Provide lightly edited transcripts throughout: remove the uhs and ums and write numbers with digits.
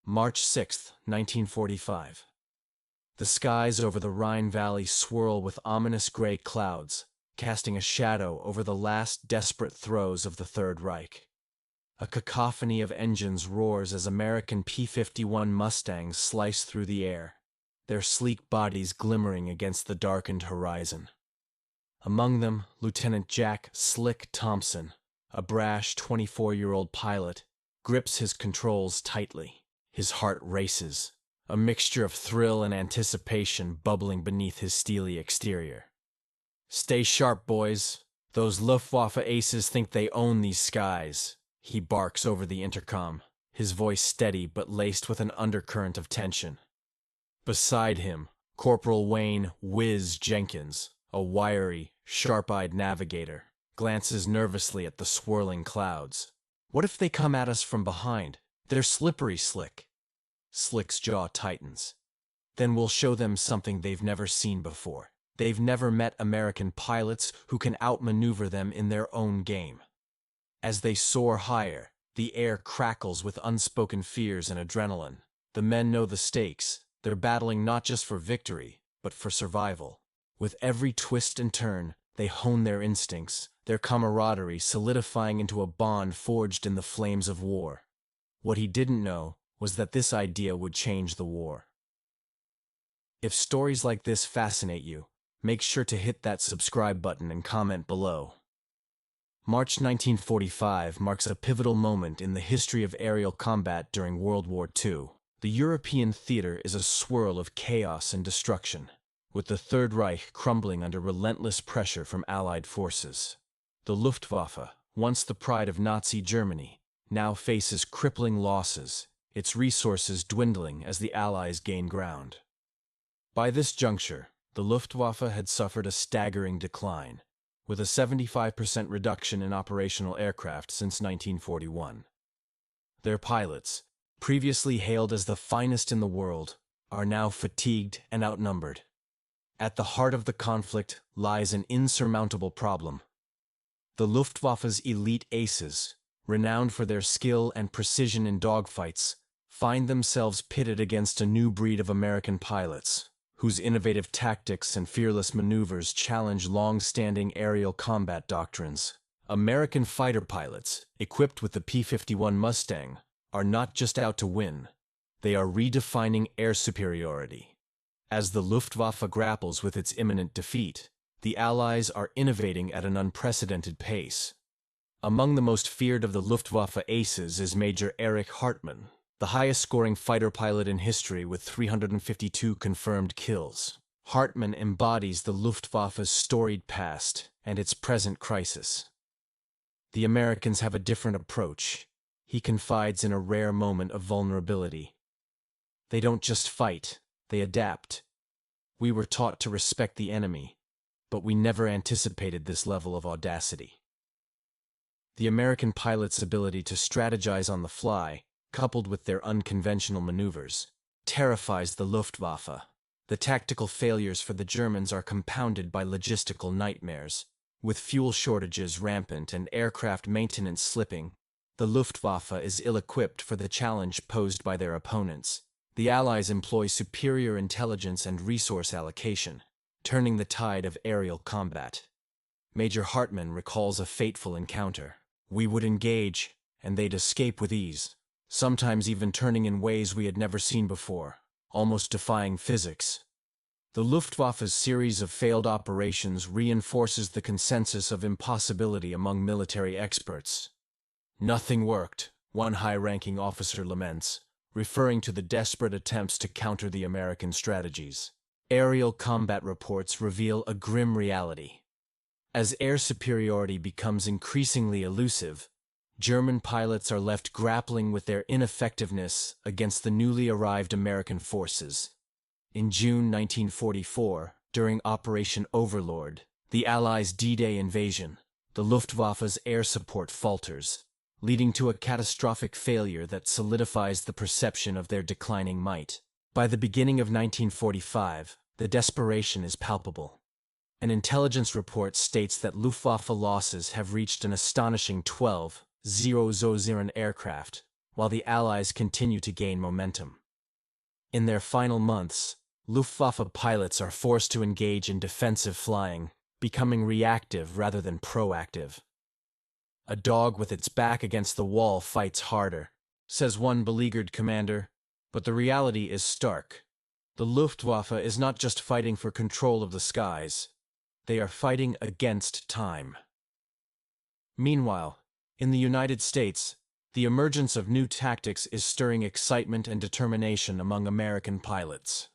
March 6, 1945. The skies over the Rhine Valley swirl with ominous gray clouds, casting a shadow over the last desperate throes of the Third Reich. A cacophony of engines roars as American P-51 Mustangs slice through the air, their sleek bodies glimmering against the darkened horizon. Among them, Lieutenant Jack "Slick" Thompson, a brash 24-year-old pilot, grips his controls tightly. His heart races, a mixture of thrill and anticipation bubbling beneath his steely exterior. "Stay sharp, boys. Those Luftwaffe aces think they own these skies," he barks over the intercom, his voice steady but laced with an undercurrent of tension. Beside him, Corporal Wayne "Whiz" Jenkins, a wiry, sharp-eyed navigator, glances nervously at the swirling clouds. "What if they come at us from behind? They're slippery, Slick." Slick's jaw tightens. "Then we'll show them something they've never seen before. They've never met American pilots who can outmaneuver them in their own game." As they soar higher, the air crackles with unspoken fears and adrenaline. The men know the stakes. They're battling not just for victory, but for survival. With every twist and turn, they hone their instincts, their camaraderie solidifying into a bond forged in the flames of war. What he didn't know was that this idea would change the war. If stories like this fascinate you, make sure to hit that subscribe button and comment below. March 1945 marks a pivotal moment in the history of aerial combat during World War II. The European theater is a swirl of chaos and destruction, with the Third Reich crumbling under relentless pressure from Allied forces. The Luftwaffe, once the pride of Nazi Germany, now faces crippling losses, its resources dwindling as the Allies gain ground. By this juncture, the Luftwaffe had suffered a staggering decline, with a 75% reduction in operational aircraft since 1941. Their pilots, previously hailed as the finest in the world, are now fatigued and outnumbered. At the heart of the conflict lies an insurmountable problem. The Luftwaffe's elite aces, renowned for their skill and precision in dogfights, find themselves pitted against a new breed of American pilots, whose innovative tactics and fearless maneuvers challenge long-standing aerial combat doctrines. American fighter pilots, equipped with the P-51 Mustang, are not just out to win, they are redefining air superiority. As the Luftwaffe grapples with its imminent defeat, the Allies are innovating at an unprecedented pace. Among the most feared of the Luftwaffe aces is Major Erich Hartmann, the highest-scoring fighter pilot in history with 352 confirmed kills. Hartmann embodies the Luftwaffe's storied past and its present crisis. The Americans have a different approach. He confides in a rare moment of vulnerability. "They don't just fight, they adapt. We were taught to respect the enemy, but we never anticipated this level of audacity." The American pilots' ability to strategize on the fly, coupled with their unconventional maneuvers, terrifies the Luftwaffe. The tactical failures for the Germans are compounded by logistical nightmares. With fuel shortages rampant and aircraft maintenance slipping, the Luftwaffe is ill-equipped for the challenge posed by their opponents. The Allies employ superior intelligence and resource allocation, turning the tide of aerial combat. Major Hartmann recalls a fateful encounter. "We would engage, and they'd escape with ease, sometimes even turning in ways we had never seen before, almost defying physics." The Luftwaffe's series of failed operations reinforces the consensus of impossibility among military experts. "Nothing worked," one high-ranking officer laments, referring to the desperate attempts to counter the American strategies. Aerial combat reports reveal a grim reality. As air superiority becomes increasingly elusive, German pilots are left grappling with their ineffectiveness against the newly arrived American forces. In June 1944, during Operation Overlord, the Allies' D-Day invasion, the Luftwaffe's air support falters, leading to a catastrophic failure that solidifies the perception of their declining might. By the beginning of 1945, the desperation is palpable. An intelligence report states that Luftwaffe losses have reached an astonishing 12,000 aircraft, while the Allies continue to gain momentum. In their final months, Luftwaffe pilots are forced to engage in defensive flying, becoming reactive rather than proactive. "A dog with its back against the wall fights harder," says one beleaguered commander, but the reality is stark. The Luftwaffe is not just fighting for control of the skies, they are fighting against time. Meanwhile, in the United States, the emergence of new tactics is stirring excitement and determination among American pilots.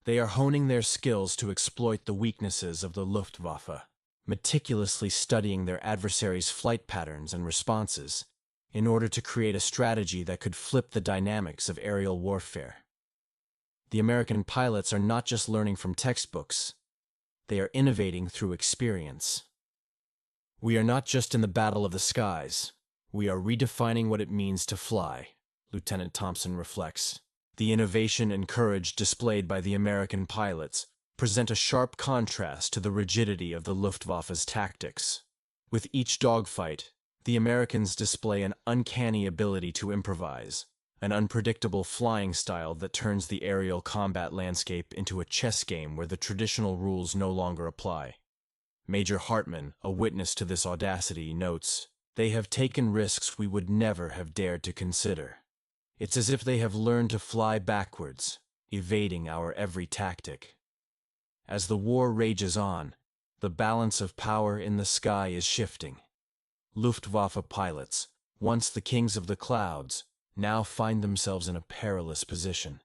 They are honing their skills to exploit the weaknesses of the Luftwaffe, meticulously studying their adversaries' flight patterns and responses in order to create a strategy that could flip the dynamics of aerial warfare. The American pilots are not just learning from textbooks, they are innovating through experience. "We are not just in the battle of the skies, we are redefining what it means to fly," Lieutenant Thompson reflects. The innovation and courage displayed by the American pilots present a sharp contrast to the rigidity of the Luftwaffe's tactics. With each dogfight, the Americans display an uncanny ability to improvise, an unpredictable flying style that turns the aerial combat landscape into a chess game where the traditional rules no longer apply. Major Hartman, a witness to this audacity, notes, "They have taken risks we would never have dared to consider. It's as if they have learned to fly backwards, evading our every tactic." As the war rages on, the balance of power in the sky is shifting. Luftwaffe pilots, once the kings of the clouds, now find themselves in a perilous position,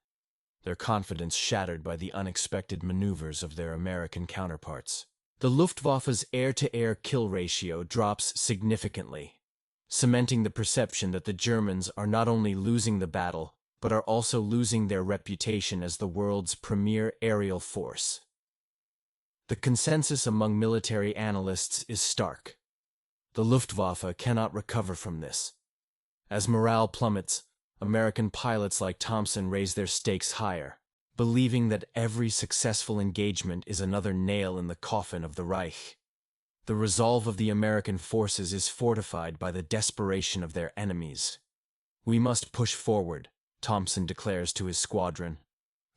their confidence shattered by the unexpected maneuvers of their American counterparts. The Luftwaffe's air-to-air kill ratio drops significantly, cementing the perception that the Germans are not only losing the battle, but are also losing their reputation as the world's premier aerial force. The consensus among military analysts is stark. The Luftwaffe cannot recover from this. As morale plummets, American pilots like Thompson raise their stakes higher, believing that every successful engagement is another nail in the coffin of the Reich. The resolve of the American forces is fortified by the desperation of their enemies. "We must push forward," Thompson declares to his squadron.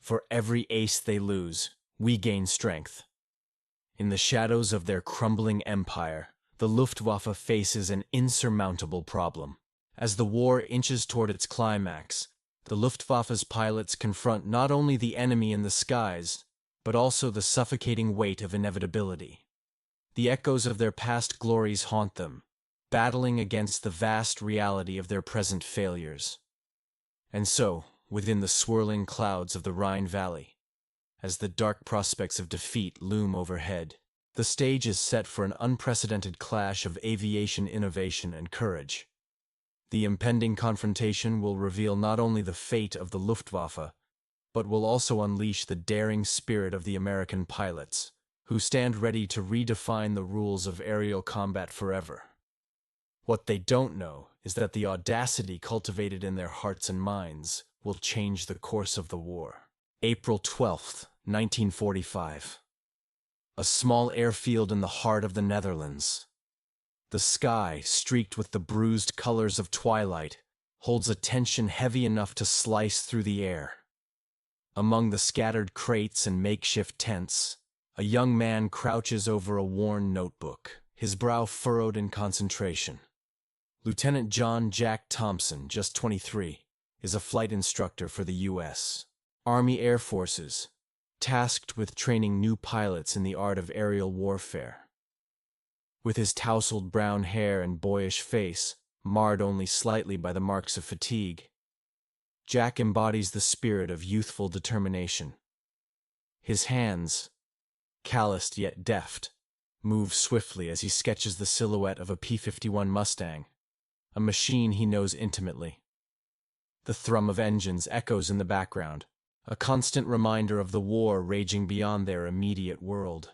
"For every ace they lose, we gain strength." In the shadows of their crumbling empire, the Luftwaffe faces an insurmountable problem. As the war inches toward its climax, the Luftwaffe's pilots confront not only the enemy in the skies, but also the suffocating weight of inevitability. The echoes of their past glories haunt them, battling against the vast reality of their present failures. And so, within the swirling clouds of the Rhine Valley, as the dark prospects of defeat loom overhead, the stage is set for an unprecedented clash of aviation innovation and courage. The impending confrontation will reveal not only the fate of the Luftwaffe, but will also unleash the daring spirit of the American pilots, who stand ready to redefine the rules of aerial combat forever. What they don't know is that the audacity cultivated in their hearts and minds will change the course of the war. April 12th, 1945. A small airfield in the heart of the Netherlands. The sky, streaked with the bruised colors of twilight, holds a tension heavy enough to slice through the air. Among the scattered crates and makeshift tents, a young man crouches over a worn notebook, his brow furrowed in concentration. Lieutenant John Jack Thompson, just 23, is a flight instructor for the U.S. Army Air Forces, tasked with training new pilots in the art of aerial warfare. With his tousled brown hair and boyish face, marred only slightly by the marks of fatigue, Jack embodies the spirit of youthful determination. His hands, calloused yet deft, move swiftly as he sketches the silhouette of a P-51 Mustang, a machine he knows intimately. The thrum of engines echoes in the background, a constant reminder of the war raging beyond their immediate world.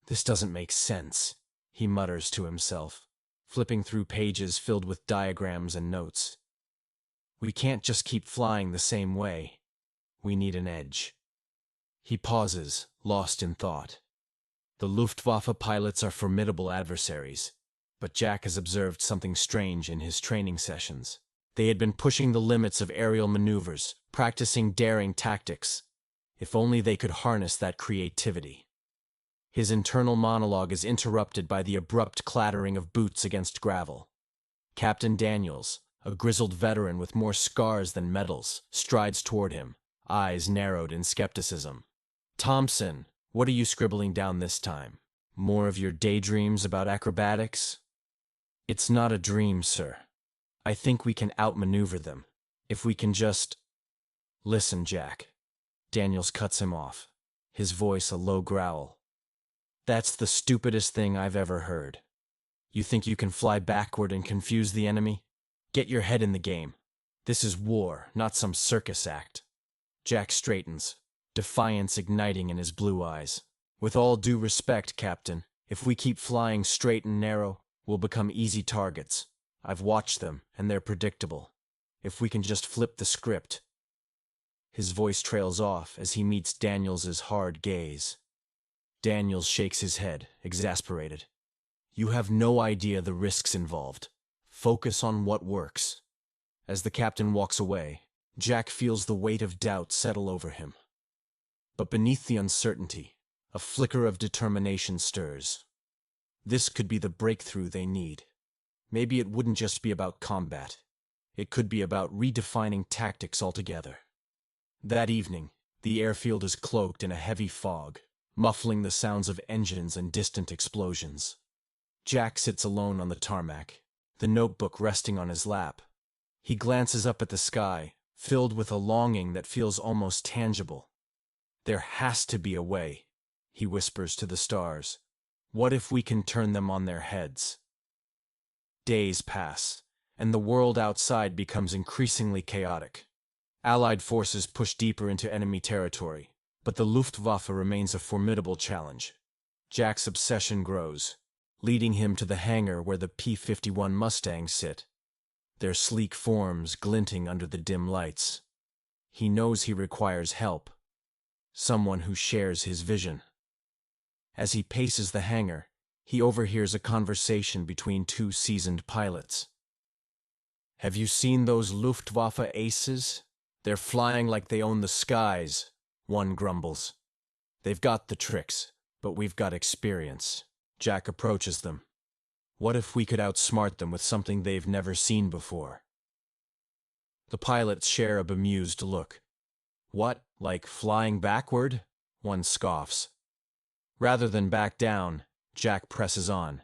"This doesn't make sense," he mutters to himself, flipping through pages filled with diagrams and notes. "We can't just keep flying the same way. We need an edge." He pauses, lost in thought. The Luftwaffe pilots are formidable adversaries, but Jack has observed something strange in his training sessions. They had been pushing the limits of aerial maneuvers, practicing daring tactics. If only they could harness that creativity. His internal monologue is interrupted by the abrupt clattering of boots against gravel. Captain Daniels, a grizzled veteran with more scars than medals, strides toward him, eyes narrowed in skepticism. "Thompson, what are you scribbling down this time? More of your daydreams about acrobatics?" "It's not a dream, sir. I think we can outmaneuver them. If we can just—" "Listen, Jack." Daniels cuts him off, his voice a low growl. "That's the stupidest thing I've ever heard. You think you can fly backward and confuse the enemy? Get your head in the game. This is war, not some circus act." Jack straightens, defiance igniting in his blue eyes. "With all due respect, Captain, if we keep flying straight and narrow, we'll become easy targets. I've watched them, and they're predictable. If we can just flip the script." His voice trails off as he meets Daniels's hard gaze. Daniels shakes his head, exasperated. "You have no idea the risks involved. Focus on what works." As the captain walks away, Jack feels the weight of doubt settle over him. But beneath the uncertainty, a flicker of determination stirs. This could be the breakthrough they need. Maybe it wouldn't just be about combat. It could be about redefining tactics altogether. That evening, the airfield is cloaked in a heavy fog, muffling the sounds of engines and distant explosions. Jack sits alone on the tarmac, the notebook resting on his lap. He glances up at the sky, filled with a longing that feels almost tangible. "There has to be a way," he whispers to the stars. "What if we can turn them on their heads?" Days pass, and the world outside becomes increasingly chaotic. Allied forces push deeper into enemy territory, but the Luftwaffe remains a formidable challenge. Jack's obsession grows, leading him to the hangar where the P-51 Mustangs sit, their sleek forms glinting under the dim lights. He knows he requires help, someone who shares his vision. As he paces the hangar, he overhears a conversation between two seasoned pilots. "Have you seen those Luftwaffe aces? They're flying like they own the skies," one grumbles. "They've got the tricks, but we've got experience." Jack approaches them. "What if we could outsmart them with something they've never seen before?" The pilots share a bemused look. "What, like flying backward?" one scoffs. Rather than back down, Jack presses on.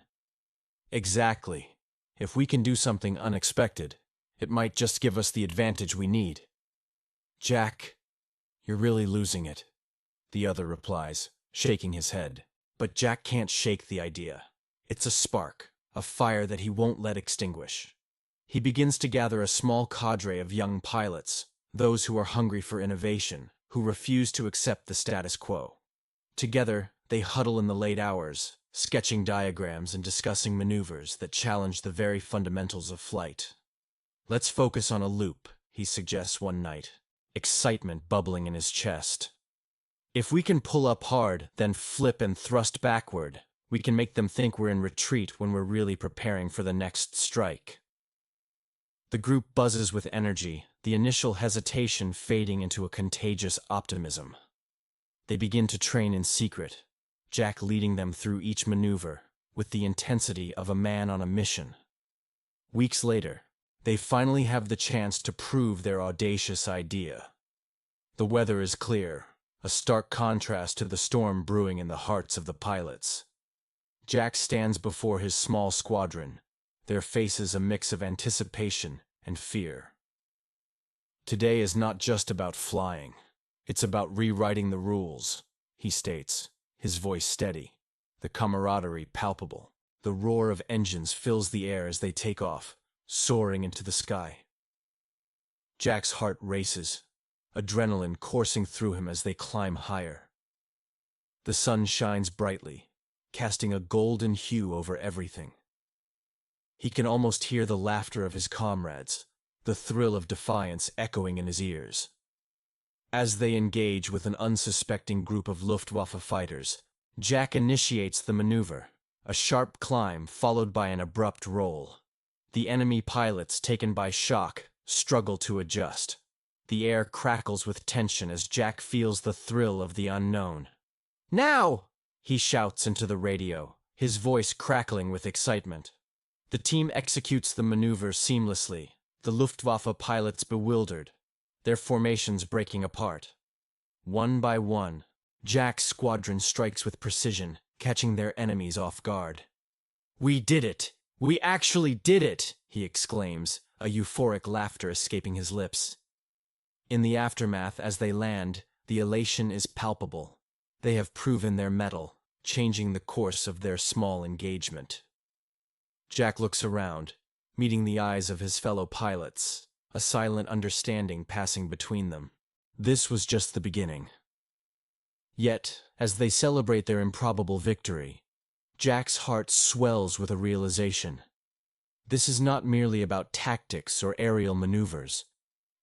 "Exactly. If we can do something unexpected, it might just give us the advantage we need." "Jack, you're really losing it," the other replies, shaking his head. But Jack can't shake the idea. It's a spark, a fire that he won't let extinguish. He begins to gather a small cadre of young pilots, those who are hungry for innovation, who refuse to accept the status quo. Together, they huddle in the late hours, sketching diagrams and discussing maneuvers that challenge the very fundamentals of flight. "Let's focus on a loop," he suggests one night, excitement bubbling in his chest. "If we can pull up hard, then flip and thrust backward, we can make them think we're in retreat when we're really preparing for the next strike." The group buzzes with energy, the initial hesitation fading into a contagious optimism. They begin to train in secret, Jack leading them through each maneuver, with the intensity of a man on a mission. Weeks later, they finally have the chance to prove their audacious idea. The weather is clear, a stark contrast to the storm brewing in the hearts of the pilots. Jack stands before his small squadron, their faces a mix of anticipation and fear. "Today is not just about flying. It's about rewriting the rules," he states, his voice steady, the camaraderie palpable. The roar of engines fills the air as they take off, soaring into the sky. Jack's heart races, adrenaline coursing through him as they climb higher. The sun shines brightly, casting a golden hue over everything. He can almost hear the laughter of his comrades, the thrill of defiance echoing in his ears. As they engage with an unsuspecting group of Luftwaffe fighters, Jack initiates the maneuver, a sharp climb followed by an abrupt roll. The enemy pilots, taken by shock, struggle to adjust. The air crackles with tension as Jack feels the thrill of the unknown. "Now!" he shouts into the radio, his voice crackling with excitement. The team executes the maneuver seamlessly, the Luftwaffe pilots bewildered, their formations breaking apart. One by one, Jack's squadron strikes with precision, catching their enemies off guard. "We did it! We actually did it!" he exclaims, a euphoric laughter escaping his lips. In the aftermath, as they land, the elation is palpable. They have proven their mettle, changing the course of their small engagement. Jack looks around, meeting the eyes of his fellow pilots, a silent understanding passing between them. This was just the beginning. Yet, as they celebrate their improbable victory, Jack's heart swells with a realization. This is not merely about tactics or aerial maneuvers.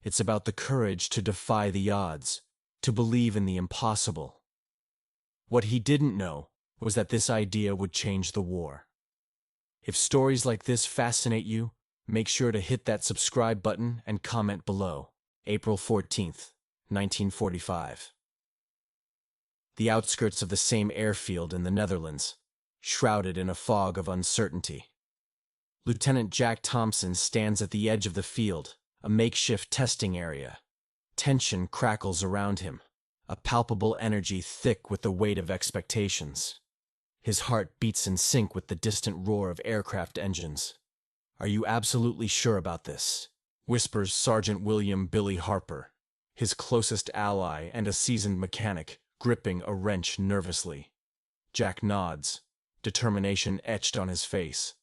It's about the courage to defy the odds, to believe in the impossible. What he didn't know was that this idea would change the war. If stories like this fascinate you, make sure to hit that subscribe button and comment below. April 14th, 1945. The outskirts of the same airfield in the Netherlands, shrouded in a fog of uncertainty. Lieutenant Jack Thompson stands at the edge of the field, a makeshift testing area. Tension crackles around him, a palpable energy thick with the weight of expectations. His heart beats in sync with the distant roar of aircraft engines. "Are you absolutely sure about this?" whispers Sergeant William "Billy" Harper, his closest ally and a seasoned mechanic, gripping a wrench nervously. Jack nods, determination etched on his face.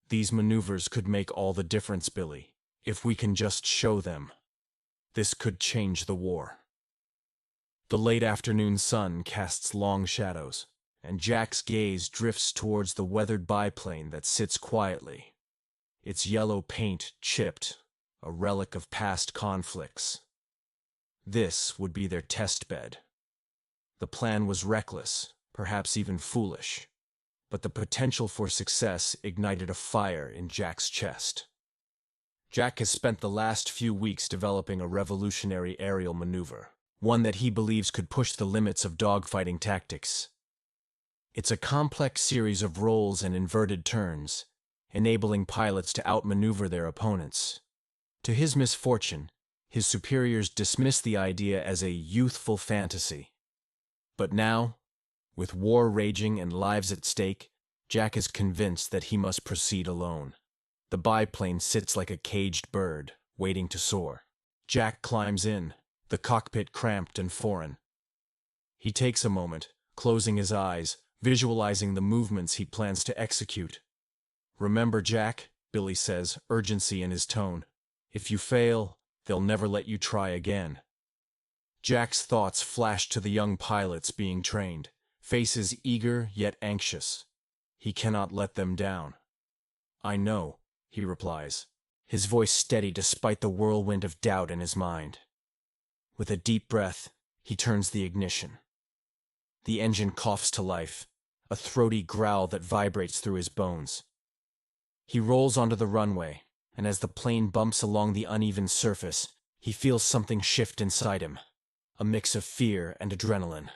"These maneuvers could make all the difference, Billy. If we can just show them. This could change the war." The late afternoon sun casts long shadows, and Jack's gaze drifts towards the weathered biplane that sits quietly, its yellow paint chipped, a relic of past conflicts. This would be their test bed. The plan was reckless, perhaps even foolish, but the potential for success ignited a fire in Jack's chest. Jack has spent the last few weeks developing a revolutionary aerial maneuver, one that he believes could push the limits of dogfighting tactics. It's a complex series of rolls and inverted turns, enabling pilots to outmaneuver their opponents. To his misfortune, his superiors dismiss the idea as a youthful fantasy. But now, with war raging and lives at stake, Jack is convinced that he must proceed alone. The biplane sits like a caged bird, waiting to soar. Jack climbs in, the cockpit cramped and foreign. He takes a moment, closing his eyes, visualizing the movements he plans to execute. "Remember, Jack," Billy says, urgency in his tone. "If you fail, they'll never let you try again." Jack's thoughts flash to the young pilots being trained, faces eager yet anxious. He cannot let them down. "I know," he replies, his voice steady despite the whirlwind of doubt in his mind. With a deep breath, he turns the ignition. The engine coughs to life, a throaty growl that vibrates through his bones. He rolls onto the runway, and as the plane bumps along the uneven surface, he feels something shift inside him, a mix of fear and adrenaline.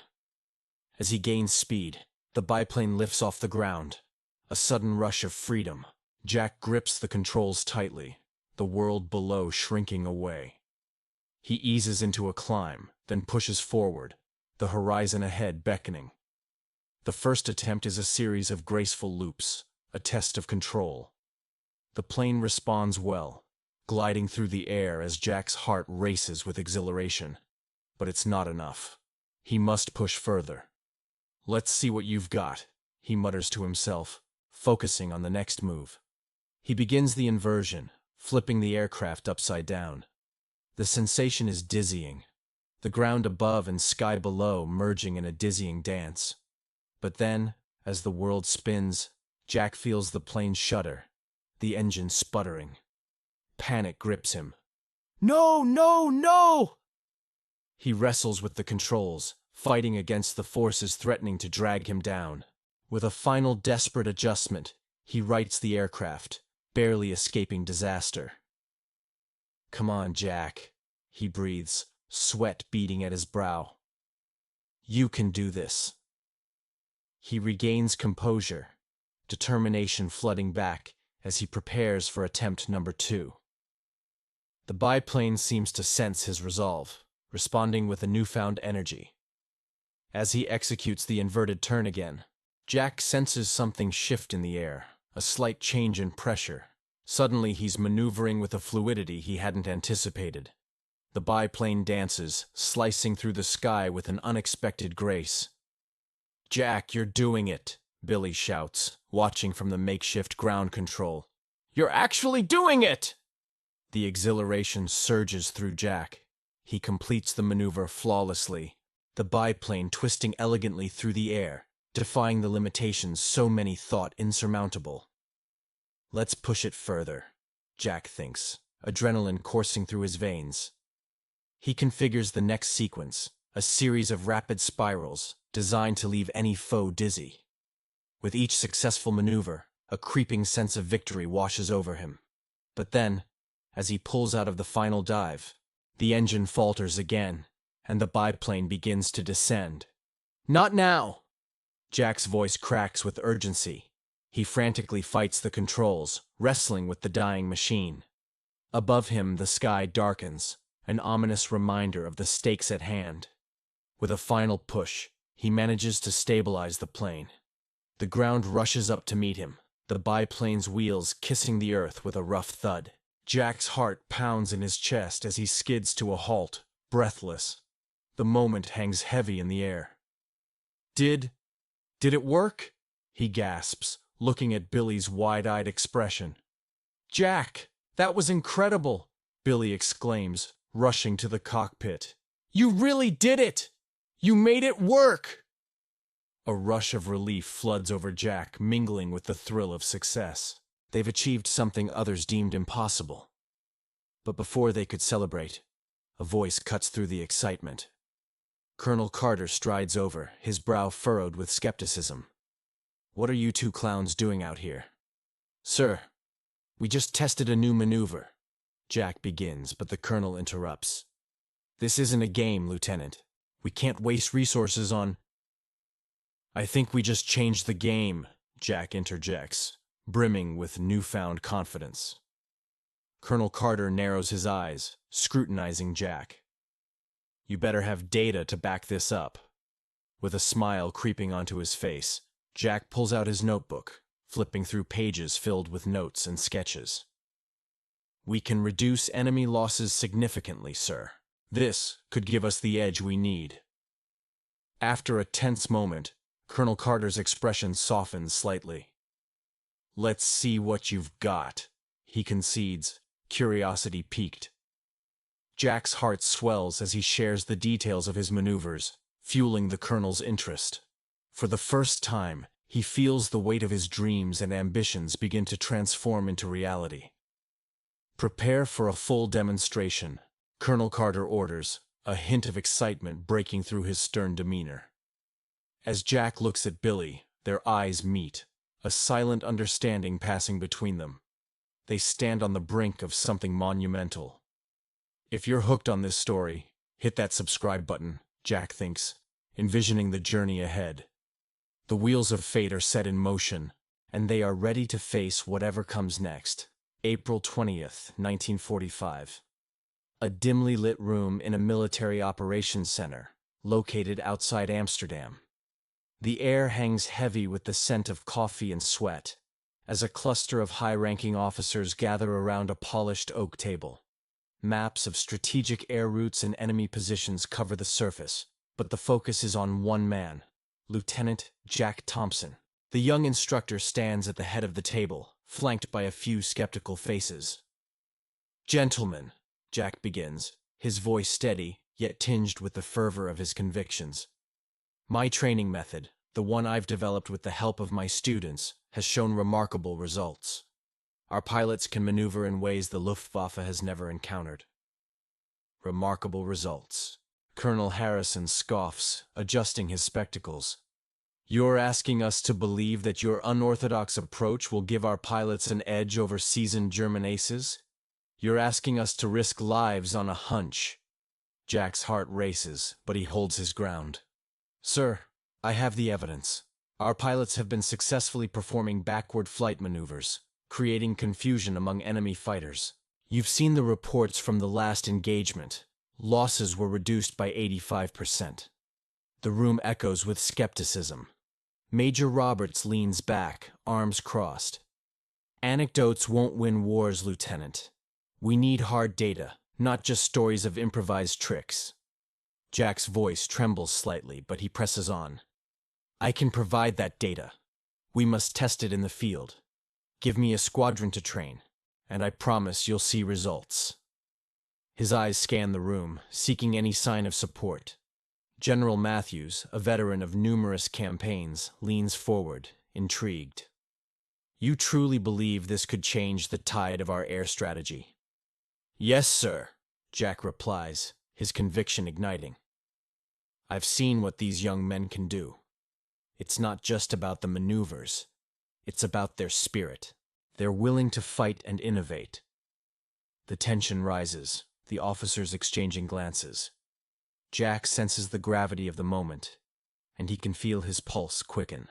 As he gains speed, the biplane lifts off the ground, a sudden rush of freedom. Jack grips the controls tightly, the world below shrinking away. He eases into a climb, then pushes forward, the horizon ahead beckoning. The first attempt is a series of graceful loops, a test of control. The plane responds well, gliding through the air as Jack's heart races with exhilaration. But it's not enough. He must push further. "Let's see what you've got," he mutters to himself, focusing on the next move. He begins the inversion, flipping the aircraft upside down. The sensation is dizzying, the ground above and sky below merging in a dizzying dance. But then, as the world spins, Jack feels the plane shudder, the engine sputtering. Panic grips him. "No, no, no!" He wrestles with the controls, fighting against the forces threatening to drag him down. With a final desperate adjustment, he rights the aircraft, barely escaping disaster. Come on, Jack, he breathes, sweat beading at his brow. You can do this. He regains composure, determination flooding back as he prepares for attempt number 2. The biplane seems to sense his resolve, responding with a newfound energy. As he executes the inverted turn again, Jack senses something shift in the air, a slight change in pressure. Suddenly he's maneuvering with a fluidity he hadn't anticipated. The biplane dances, slicing through the sky with an unexpected grace. "Jack, you're doing it," Billy shouts, watching from the makeshift ground control. "You're actually doing it!" The exhilaration surges through Jack. He completes the maneuver flawlessly, the biplane twisting elegantly through the air, defying the limitations so many thought insurmountable. Let's push it further, Jack thinks, adrenaline coursing through his veins. He configures the next sequence, a series of rapid spirals designed to leave any foe dizzy. With each successful maneuver, a creeping sense of victory washes over him. But then, as he pulls out of the final dive, the engine falters again, and the biplane begins to descend. "Not now!" Jack's voice cracks with urgency. He frantically fights the controls, wrestling with the dying machine. Above him, the sky darkens, an ominous reminder of the stakes at hand. With a final push, he manages to stabilize the plane. The ground rushes up to meet him, the biplane's wheels kissing the earth with a rough thud. Jack's heart pounds in his chest as he skids to a halt, breathless. The moment hangs heavy in the air. Did it work?" he gasps, looking at Billy's wide-eyed expression. "Jack, that was incredible!" Billy exclaims, rushing to the cockpit. "You really did it! You made it work!" A rush of relief floods over Jack, mingling with the thrill of success. They've achieved something others deemed impossible. But before they could celebrate, a voice cuts through the excitement. Colonel Carter strides over, his brow furrowed with skepticism. "What are you two clowns doing out here?" "Sir, we just tested a new maneuver," Jack begins, but the colonel interrupts. "This isn't a game, Lieutenant. We can't waste resources on—" "I think we just changed the game," Jack interjects, brimming with newfound confidence. Colonel Carter narrows his eyes, scrutinizing Jack. "You better have data to back this up." With a smile creeping onto his face, Jack pulls out his notebook, flipping through pages filled with notes and sketches. "We can reduce enemy losses significantly, sir. This could give us the edge we need." After a tense moment, Colonel Carter's expression softens slightly. "Let's see what you've got," he concedes, curiosity piqued. Jack's heart swells as he shares the details of his maneuvers, fueling the colonel's interest. For the first time, he feels the weight of his dreams and ambitions begin to transform into reality. "Prepare for a full demonstration," Colonel Carter orders, a hint of excitement breaking through his stern demeanor. As Jack looks at Billy, their eyes meet, a silent understanding passing between them. They stand on the brink of something monumental. If you're hooked on this story, hit that subscribe button, Jack thinks, envisioning the journey ahead. The wheels of fate are set in motion, and they are ready to face whatever comes next. April 20th, 1945. A dimly lit room in a military operations center, located outside Amsterdam. The air hangs heavy with the scent of coffee and sweat, as a cluster of high-ranking officers gather around a polished oak table. Maps of strategic air routes and enemy positions cover the surface, but the focus is on one man, Lieutenant Jack Thompson. The young instructor stands at the head of the table, flanked by a few skeptical faces. "Gentlemen," Jack begins, his voice steady, yet tinged with the fervor of his convictions. "My training method, the one I've developed with the help of my students, has shown remarkable results. Our pilots can maneuver in ways the Luftwaffe has never encountered." Remarkable results. Colonel Harrison scoffs, adjusting his spectacles. "You're asking us to believe that your unorthodox approach will give our pilots an edge over seasoned German aces? You're asking us to risk lives on a hunch. Jack's heart races, but he holds his ground. Sir, I have the evidence. Our pilots have been successfully performing backward flight maneuvers, creating confusion among enemy fighters. You've seen the reports from the last engagement. Losses were reduced by 85%. The room echoes with skepticism. Major Roberts leans back, arms crossed. Anecdotes won't win wars, Lieutenant. We need hard data, not just stories of improvised tricks. Jack's voice trembles slightly, but he presses on. I can provide that data. We must test it in the field. Give me a squadron to train, and I promise you'll see results. His eyes scan the room, seeking any sign of support. General Matthews, a veteran of numerous campaigns, leans forward, intrigued. You truly believe this could change the tide of our air strategy? Yes, sir, Jack replies, his conviction igniting. I've seen what these young men can do. It's not just about the maneuvers. It's about their spirit. They're willing to fight and innovate. The tension rises, the officers exchanging glances. Jack senses the gravity of the moment, and he can feel his pulse quicken.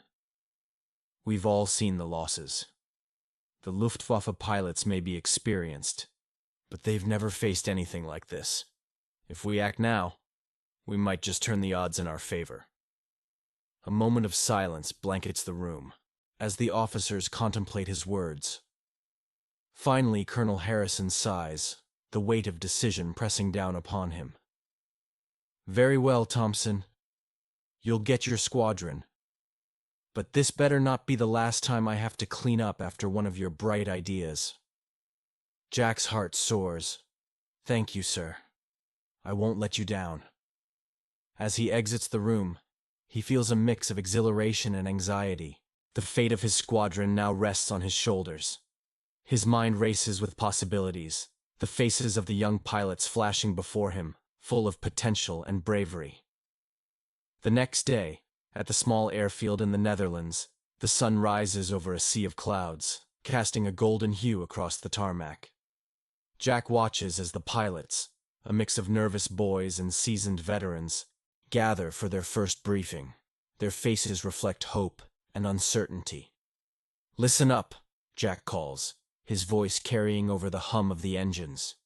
We've all seen the losses. The Luftwaffe pilots may be experienced, but they've never faced anything like this. If we act now, we might just turn the odds in our favor. A moment of silence blankets the room, as the officers contemplate his words. Finally, Colonel Harrison sighs, the weight of decision pressing down upon him. Very well, Thompson. You'll get your squadron. But this better not be the last time I have to clean up after one of your bright ideas. Jack's heart soars. Thank you, sir. I won't let you down. As he exits the room, he feels a mix of exhilaration and anxiety. The fate of his squadron now rests on his shoulders. His mind races with possibilities, the faces of the young pilots flashing before him, full of potential and bravery. The next day, at the small airfield in the Netherlands, the sun rises over a sea of clouds, casting a golden hue across the tarmac. Jack watches as the pilots, a mix of nervous boys and seasoned veterans, gather for their first briefing. Their faces reflect hope and uncertainty. Listen up, Jack calls, his voice carrying over the hum of the engines.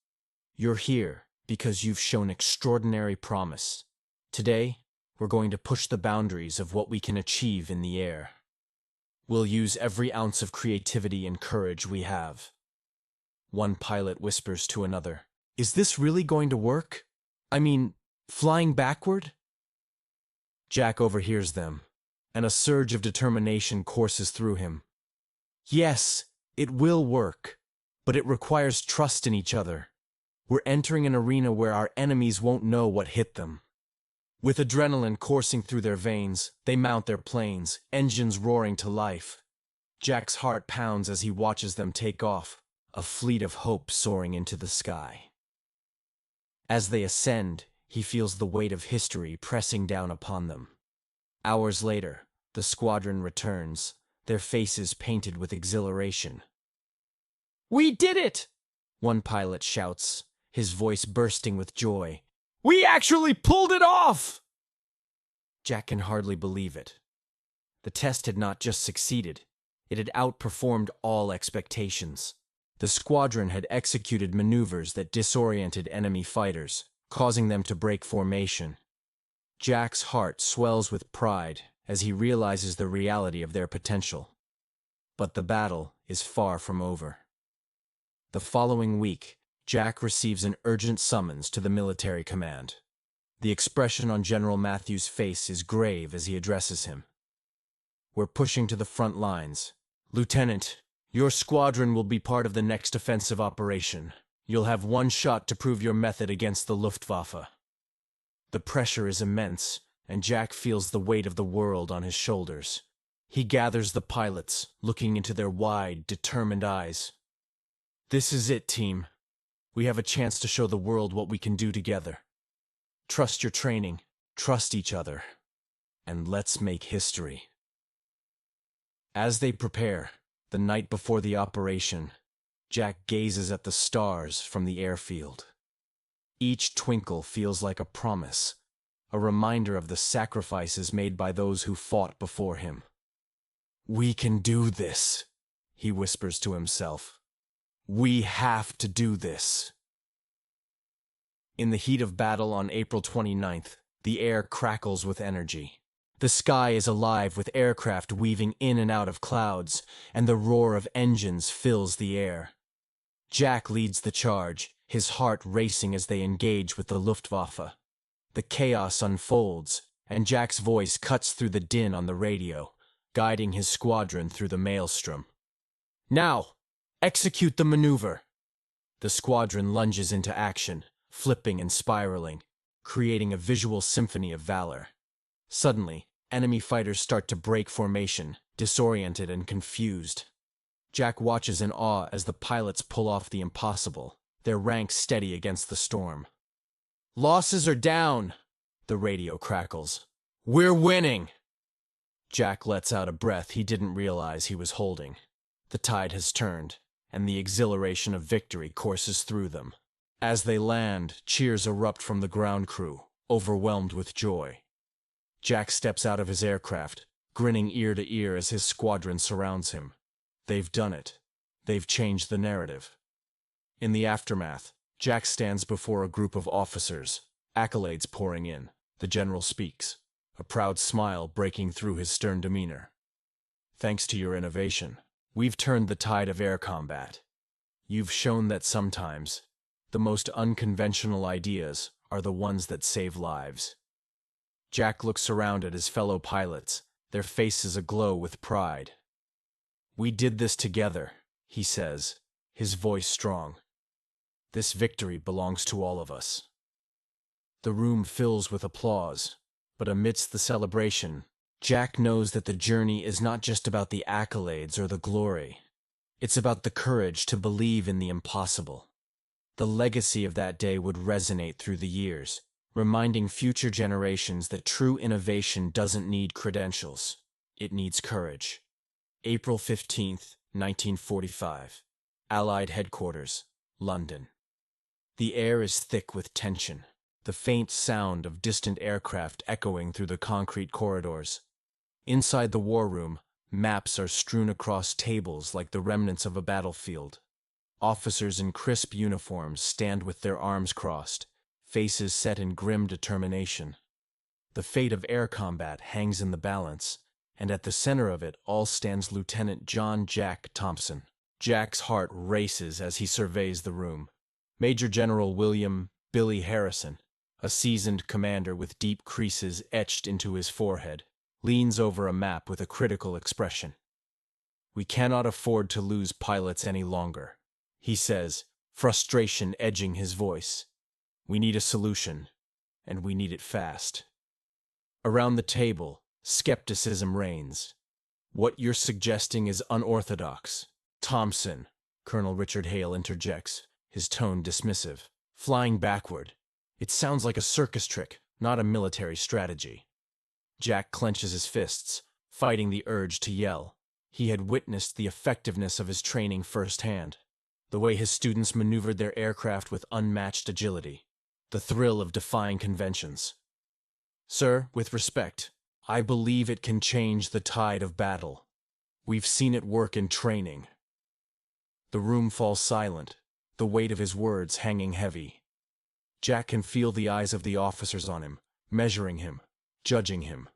You're here because you've shown extraordinary promise. Today, we're going to push the boundaries of what we can achieve in the air. We'll use every ounce of creativity and courage we have. One pilot whispers to another, Is this really going to work? I mean, flying backward? Jack overhears them, and a surge of determination courses through him. Yes, it will work, but it requires trust in each other. We're entering an arena where our enemies won't know what hit them. With adrenaline coursing through their veins, they mount their planes, engines roaring to life. Jack's heart pounds as he watches them take off, a fleet of hope soaring into the sky. As they ascend, he feels the weight of history pressing down upon them. Hours later, the squadron returns, their faces painted with exhilaration. We did it! One pilot shouts, his voice bursting with joy. We actually pulled it off! Jack can hardly believe it. The test had not just succeeded, it had outperformed all expectations. The squadron had executed maneuvers that disoriented enemy fighters, causing them to break formation. Jack's heart swells with pride as he realizes the reality of their potential. But the battle is far from over. The following week, Jack receives an urgent summons to the military command. The expression on General Matthews' face is grave as he addresses him. We're pushing to the front lines. Lieutenant, your squadron will be part of the next offensive operation. You'll have one shot to prove your method against the Luftwaffe. The pressure is immense, and Jack feels the weight of the world on his shoulders. He gathers the pilots, looking into their wide, determined eyes. This is it, team. We have a chance to show the world what we can do together. Trust your training, trust each other, and let's make history. As they prepare, the night before the operation, Jack gazes at the stars from the airfield. Each twinkle feels like a promise, a reminder of the sacrifices made by those who fought before him. "We can do this," he whispers to himself. "We have to do this." In the heat of battle on April 29th, the air crackles with energy. The sky is alive with aircraft weaving in and out of clouds, and the roar of engines fills the air. Jack leads the charge, his heart racing as they engage with the Luftwaffe. The chaos unfolds, and Jack's voice cuts through the din on the radio, guiding his squadron through the maelstrom. "Now, execute the maneuver." The squadron lunges into action, flipping and spiraling, creating a visual symphony of valor. Suddenly, enemy fighters start to break formation, disoriented and confused. Jack watches in awe as the pilots pull off the impossible, their ranks steady against the storm. "Losses are down," the radio crackles. "We're winning." Jack lets out a breath he didn't realize he was holding. The tide has turned, and the exhilaration of victory courses through them. As they land, cheers erupt from the ground crew, overwhelmed with joy. Jack steps out of his aircraft, grinning ear to ear as his squadron surrounds him. They've done it. They've changed the narrative. In the aftermath, Jack stands before a group of officers, accolades pouring in. The general speaks, a proud smile breaking through his stern demeanor. "Thanks to your innovation, we've turned the tide of air combat. You've shown that sometimes the most unconventional ideas are the ones that save lives." Jack looks around at his fellow pilots, their faces aglow with pride. "We did this together," he says, his voice strong. "This victory belongs to all of us." The room fills with applause, but amidst the celebration, Jack knows that the journey is not just about the accolades or the glory. It's about the courage to believe in the impossible. The legacy of that day would resonate through the years, reminding future generations that true innovation doesn't need credentials. It needs courage. April 15th, 1945. Allied Headquarters, London. The air is thick with tension, the faint sound of distant aircraft echoing through the concrete corridors. Inside the war room, maps are strewn across tables like the remnants of a battlefield. Officers in crisp uniforms stand with their arms crossed, faces set in grim determination. The fate of air combat hangs in the balance, and at the center of it all stands Lieutenant John "Jack" Thompson. Jack's heart races as he surveys the room. Major General William "Billy" Harrison, a seasoned commander with deep creases etched into his forehead, leans over a map with a critical expression. "We cannot afford to lose pilots any longer," he says, frustration edging his voice. "We need a solution, and we need it fast." Around the table, skepticism reigns. "What you're suggesting is unorthodox." "Thompson," Colonel Richard Hale interjects, his tone dismissive. "Flying backward. It sounds like a circus trick, not a military strategy." Jack clenches his fists, fighting the urge to yell. He had witnessed the effectiveness of his training firsthand. The way his students maneuvered their aircraft with unmatched agility. The thrill of defying conventions. "Sir, with respect, I believe it can change the tide of battle. We've seen it work in training." The room falls silent, the weight of his words hanging heavy. Jack can feel the eyes of the officers on him, measuring him, judging him.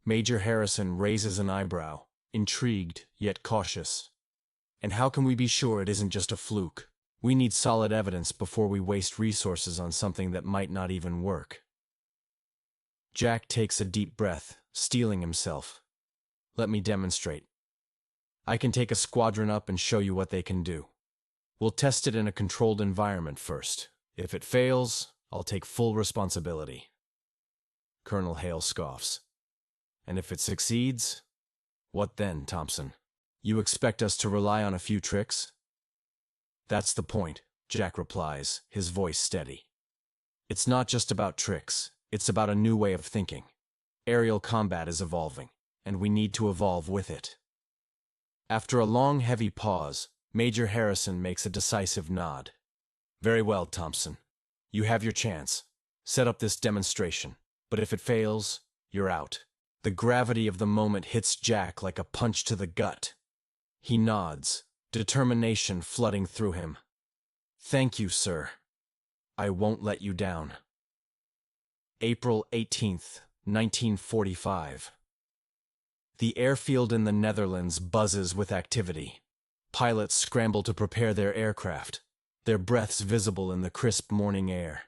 Major Harrison raises an eyebrow, intrigued yet cautious. "And how can we be sure it isn't just a fluke? We need solid evidence before we waste resources on something that might not even work." Jack takes a deep breath, steeling himself. "Let me demonstrate. I can take a squadron up and show you what they can do. We'll test it in a controlled environment first. If it fails, I'll take full responsibility." Colonel Hale scoffs. "And if it succeeds? What then, Thompson? You expect us to rely on a few tricks?" "That's the point," Jack replies, his voice steady. "It's not just about tricks. It's about a new way of thinking. Aerial combat is evolving, and we need to evolve with it." After a long, heavy pause, Major Harrison makes a decisive nod. Very well, Thompson. You have your chance. Set up this demonstration. But if it fails, you're out. The gravity of the moment hits Jack like a punch to the gut. He nods, determination flooding through him. Thank you, sir. I won't let you down. April 18th, 1945. The airfield in the Netherlands buzzes with activity. Pilots scramble to prepare their aircraft, their breaths visible in the crisp morning air.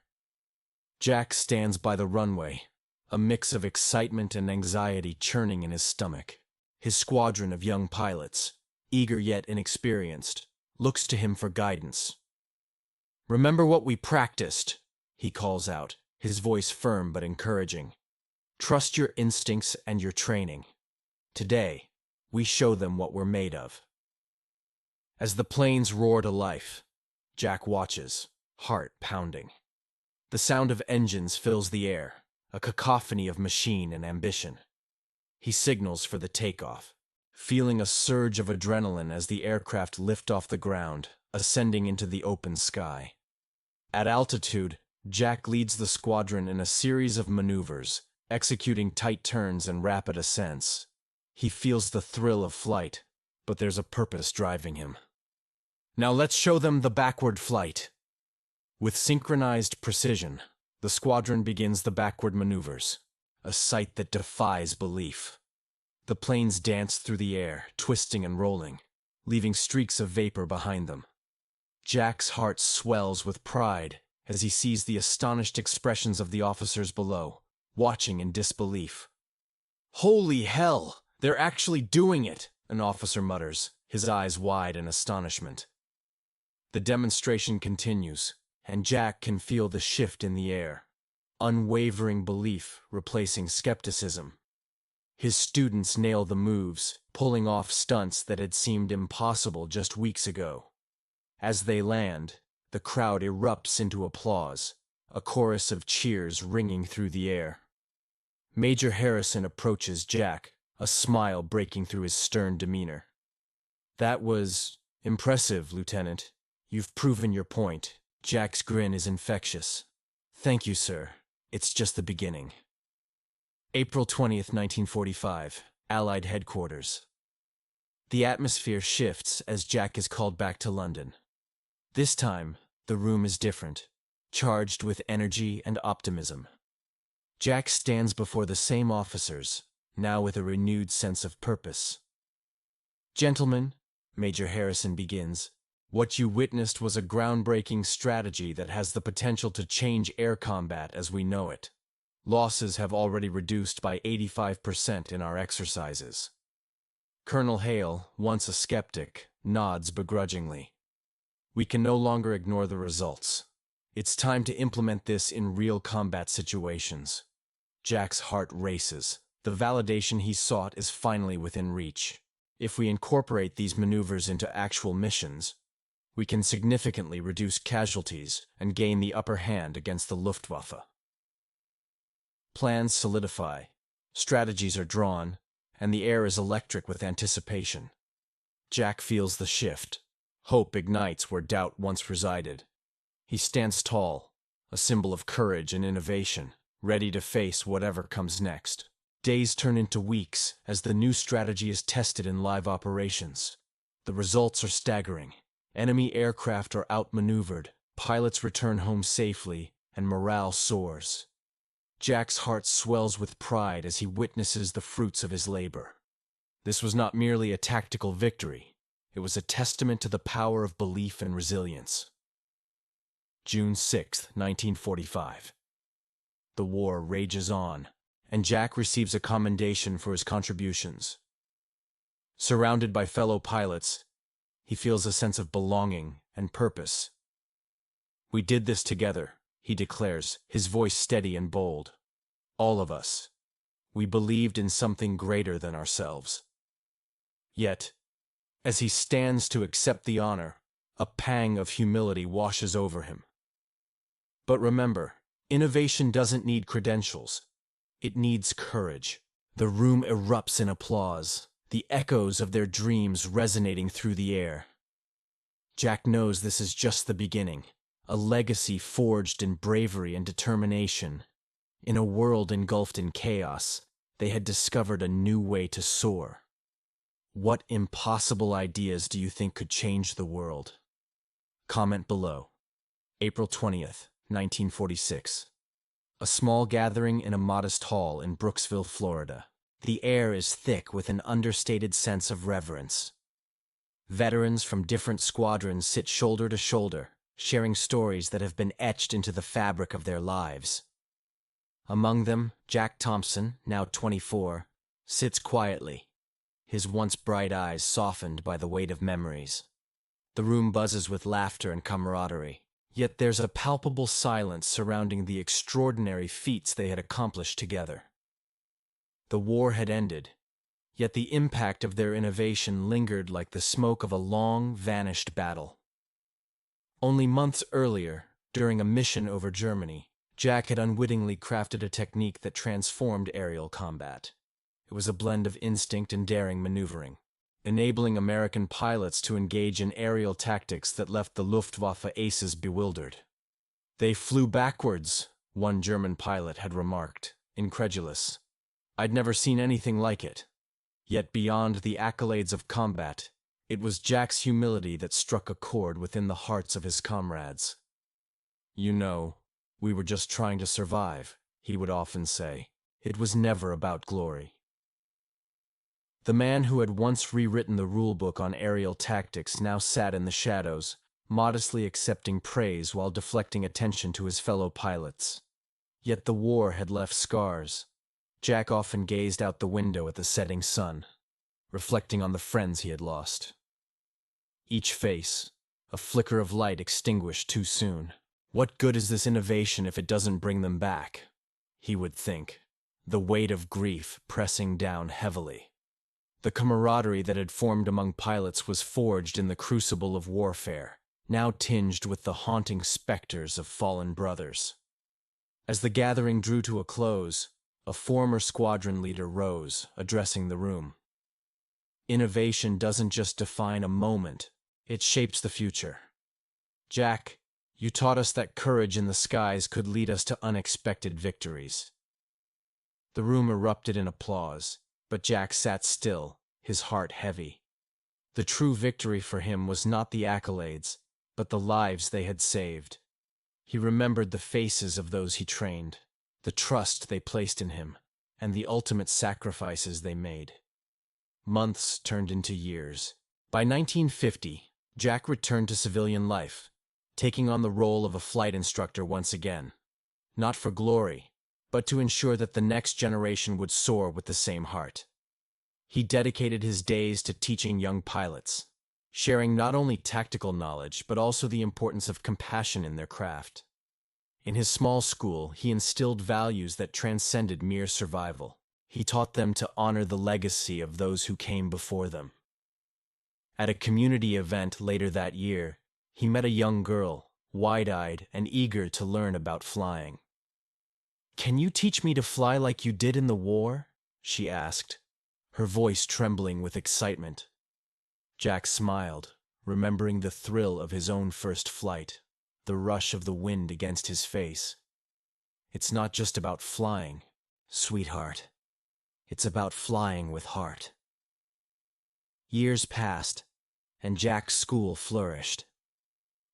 Jack stands by the runway, a mix of excitement and anxiety churning in his stomach. His squadron of young pilots, eager yet inexperienced, looks to him for guidance. "Remember what we practiced," he calls out, his voice firm but encouraging. "Trust your instincts and your training. Today, we show them what we're made of." As the planes roar to life, Jack watches, heart pounding. The sound of engines fills the air, a cacophony of machine and ambition. He signals for the takeoff, feeling a surge of adrenaline as the aircraft lift off the ground, ascending into the open sky. At altitude, Jack leads the squadron in a series of maneuvers, executing tight turns and rapid ascents. He feels the thrill of flight, but there's a purpose driving him. "Now let's show them the backward flight." With synchronized precision, the squadron begins the backward maneuvers, a sight that defies belief. The planes dance through the air, twisting and rolling, leaving streaks of vapor behind them. Jack's heart swells with pride as he sees the astonished expressions of the officers below, watching in disbelief. "Holy hell! They're actually doing it!" an officer mutters, his eyes wide in astonishment. The demonstration continues, and Jack can feel the shift in the air. Unwavering belief replacing skepticism. His students nail the moves, pulling off stunts that had seemed impossible just weeks ago. As they land, the crowd erupts into applause, a chorus of cheers ringing through the air. Major Harrison approaches Jack, a smile breaking through his stern demeanor. "That was impressive, Lieutenant. You've proven your point." Jack's grin is infectious. "Thank you, sir. It's just the beginning." April 20th, 1945, Allied Headquarters. The atmosphere shifts as Jack is called back to London. This time, the room is different, charged with energy and optimism. Jack stands before the same officers, now with a renewed sense of purpose. "Gentlemen," Major Harrison begins, "what you witnessed was a groundbreaking strategy that has the potential to change air combat as we know it. Losses have already reduced by 85% in our exercises." Colonel Hale, once a skeptic, nods begrudgingly. "We can no longer ignore the results. It's time to implement this in real combat situations." Jack's heart races. The validation he sought is finally within reach. If we incorporate these maneuvers into actual missions, we can significantly reduce casualties and gain the upper hand against the Luftwaffe. Plans solidify, strategies are drawn, and the air is electric with anticipation. Jack feels the shift. Hope ignites where doubt once resided. He stands tall, a symbol of courage and innovation, ready to face whatever comes next. Days turn into weeks as the new strategy is tested in live operations. The results are staggering. Enemy aircraft are outmaneuvered, pilots return home safely, and morale soars. Jack's heart swells with pride as he witnesses the fruits of his labor. This was not merely a tactical victory. It was a testament to the power of belief and resilience. June 6, 1945. The war rages on, and Jack receives a commendation for his contributions. Surrounded by fellow pilots, he feels a sense of belonging and purpose. "We did this together," he declares, his voice steady and bold. "All of us. We believed in something greater than ourselves." Yet, as he stands to accept the honor, a pang of humility washes over him. But remember, innovation doesn't need credentials. It needs courage. The room erupts in applause, the echoes of their dreams resonating through the air. Jack knows this is just the beginning, a legacy forged in bravery and determination. In a world engulfed in chaos, they had discovered a new way to soar. What impossible ideas do you think could change the world? Comment below. April 20th, 1946. A small gathering in a modest hall in Brooksville, Florida. The air is thick with an understated sense of reverence. Veterans from different squadrons sit shoulder to shoulder, sharing stories that have been etched into the fabric of their lives. Among them, Jack Thompson, now 24, sits quietly, his once bright eyes softened by the weight of memories. The room buzzes with laughter and camaraderie, yet there's a palpable silence surrounding the extraordinary feats they had accomplished together. The war had ended, yet the impact of their innovation lingered like the smoke of a long-vanished battle. Only months earlier, during a mission over Germany, Jack had unwittingly crafted a technique that transformed aerial combat. It was a blend of instinct and daring maneuvering, enabling American pilots to engage in aerial tactics that left the Luftwaffe aces bewildered. "They flew backwards," one German pilot had remarked, incredulous. "I'd never seen anything like it." Yet beyond the accolades of combat, it was Jack's humility that struck a chord within the hearts of his comrades. "You know, we were just trying to survive," he would often say. "It was never about glory." The man who had once rewritten the rulebook on aerial tactics now sat in the shadows, modestly accepting praise while deflecting attention to his fellow pilots. Yet the war had left scars. Jack often gazed out the window at the setting sun, reflecting on the friends he had lost. Each face, a flicker of light extinguished too soon. What good is this innovation if it doesn't bring them back? He would think, the weight of grief pressing down heavily. The camaraderie that had formed among pilots was forged in the crucible of warfare, now tinged with the haunting specters of fallen brothers. As the gathering drew to a close, a former squadron leader rose, addressing the room. "Innovation doesn't just define a moment, it shapes the future. Jack, you taught us that courage in the skies could lead us to unexpected victories." The room erupted in applause, but Jack sat still, his heart heavy. The true victory for him was not the accolades, but the lives they had saved. He remembered the faces of those he trained, the trust they placed in him, and the ultimate sacrifices they made. Months turned into years. By 1950, Jack returned to civilian life, taking on the role of a flight instructor once again. Not for glory, but to ensure that the next generation would soar with the same heart. He dedicated his days to teaching young pilots, sharing not only tactical knowledge but also the importance of compassion in their craft. In his small school, he instilled values that transcended mere survival. He taught them to honor the legacy of those who came before them. At a community event later that year, he met a young girl, wide-eyed and eager to learn about flying. "Can you teach me to fly like you did in the war?" she asked, her voice trembling with excitement. Jack smiled, remembering the thrill of his own first flight, the rush of the wind against his face. "It's not just about flying, sweetheart. It's about flying with heart." Years passed, and Jack's school flourished.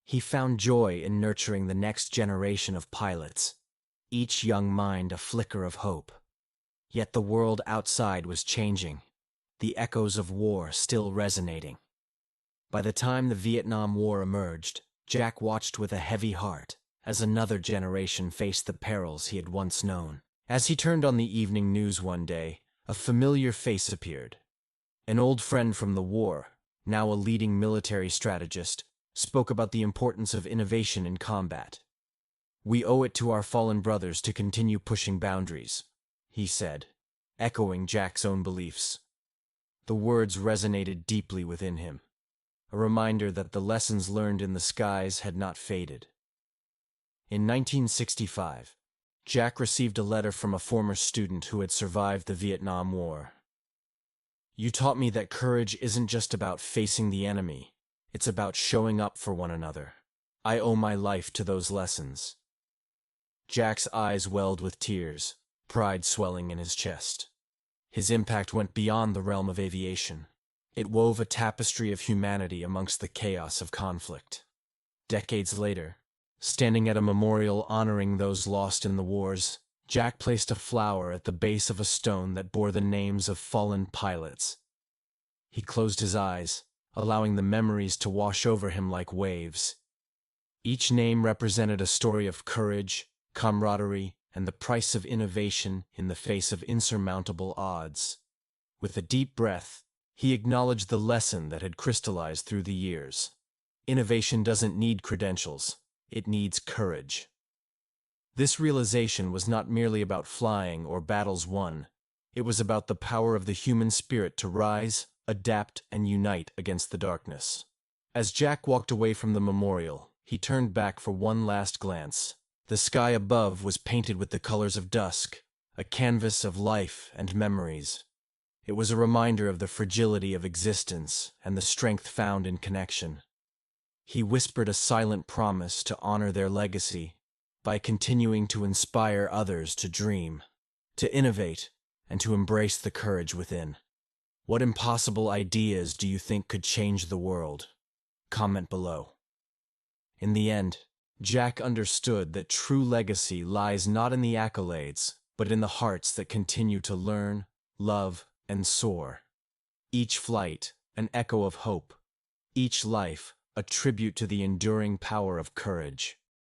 He found joy in nurturing the next generation of pilots, each young mind a flicker of hope. Yet the world outside was changing, the echoes of war still resonating. By the time the Vietnam War emerged, Jack watched with a heavy heart as another generation faced the perils he had once known. As he turned on the evening news one day, a familiar face appeared. An old friend from the war, now a leading military strategist, spoke about the importance of innovation in combat. "We owe it to our fallen brothers to continue pushing boundaries," he said, echoing Jack's own beliefs. The words resonated deeply within him, a reminder that the lessons learned in the skies had not faded. In 1965, Jack received a letter from a former student who had survived the Vietnam War. "You taught me that courage isn't just about facing the enemy, It's about showing up for one another. I owe my life to those lessons. Jack's eyes welled with tears, pride swelling in his chest. His impact went beyond the realm of aviation. It wove a tapestry of humanity amongst the chaos of conflict. Decades later, standing at a memorial honoring those lost in the wars, Jack placed a flower at the base of a stone that bore the names of fallen pilots. He closed his eyes, allowing the memories to wash over him like waves. Each name represented a story of courage, camaraderie, and the price of innovation in the face of insurmountable odds. With a deep breath, he acknowledged the lesson that had crystallized through the years. Innovation doesn't need credentials, it needs courage. This realization was not merely about flying or battles won. It was about the power of the human spirit to rise, adapt, and unite against the darkness. As Jack walked away from the memorial, he turned back for one last glance. The sky above was painted with the colors of dusk, a canvas of life and memories. It was a reminder of the fragility of existence and the strength found in connection. He whispered a silent promise to honor their legacy by continuing to inspire others to dream, to innovate, and to embrace the courage within. What impossible ideas do you think could change the world? Comment below. In the end, Jack understood that true legacy lies not in the accolades, but in the hearts that continue to learn, love, and soar. Each flight, an echo of hope. Each life, a tribute to the enduring power of courage.